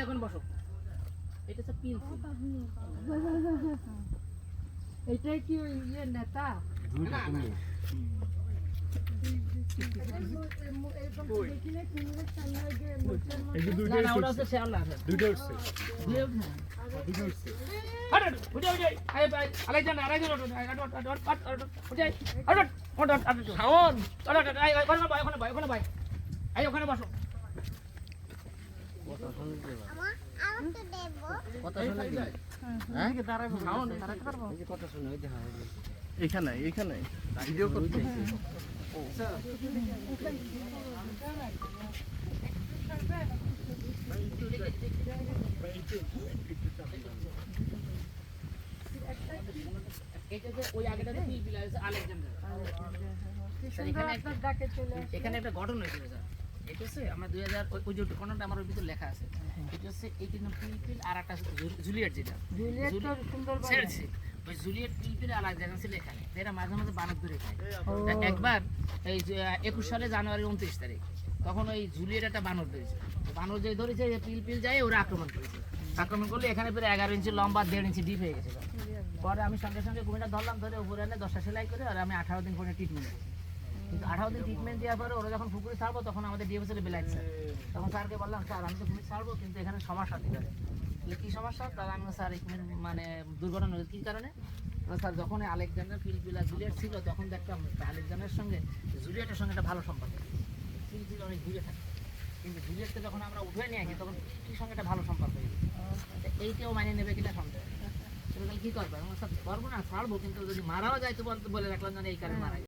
এখন বসো। এটা হচ্ছে পিলপিল। এটাই কি ওই ইয়ে নেতা? ওখানে বসো। এখানে ভিডিও করতে এখানে একটা ঘটনা হয়েছিল স্যার। এটা হচ্ছে আমার 2000 ওই যে কোনটা আমার ওর ভিতর লেখা আছে। এটা হচ্ছে এই তিন পিলপিল আর একটা জুলিয়েট, যেটা ছেড়েছে ওই জুলিয়েট পিলপিল আর এক জায়গা ছিল এখানে। এরা মাঝে মাঝে বানর ধরে খায়। একবার এই 21 সালে জানুয়ারি 29 তারিখ তখন ওই জুলিয়েট একটা বানর ধরেছে। বানর যে ধরেছে পিলপিল যায় ওরা আক্রমণ করেছে। আক্রমণ করলে এখানে প্রায় 11 ইঞ্চি লম্বা 1.5 ইঞ্চি ডিপ হয়ে গেছিল। পরে আমি সঙ্গে সঙ্গে কুমিরটা ধরলাম, ধরে উপরে এনে 10টা সেলাই করে আর আমি 18 দিন পরে ট্রিটমেন্ট দিই। কিন্তু 18 দিন ট্রিটমেন্ট দেওয়ার পরে ওরা যখন পুকুরে ছাড়বো তখন আমাদের ডিএফএসএল বেলাইট স্যার, তখন স্যারকে বললাম স্যার আমি তো কুমির ছাড়বো কিন্তু এখানে সমস্যা হতে পারে। বলে কী সমস্যা? তাহলে আমি স্যার এই কুমির মানে দুর্ঘটনা কী কারণে? স্যার যখন আলেকজান্ডার পিলপিল আর জুলিয়েট ছিল তখন দেখতাম আলেকজান্ডারের সঙ্গে জুলিয়েটের সঙ্গে একটা ভালো সম্পর্ক, পিলপিল অনেক দূরে থাকে। কিন্তু জুলিয়েটকে যখন আমরা উঠে নিয়ে আসি তখন পিলপিলের সঙ্গে একটা ভালো সম্পর্ক হয়ে গেছে। এইটাও মানিয়ে নেবে কিনা সন্দেহ। কী করবো? স্যার করবো না, ছাড়বো, কিন্তু যদি মারাও যায় তো বলে রাখলাম যেন এই কারণে মারা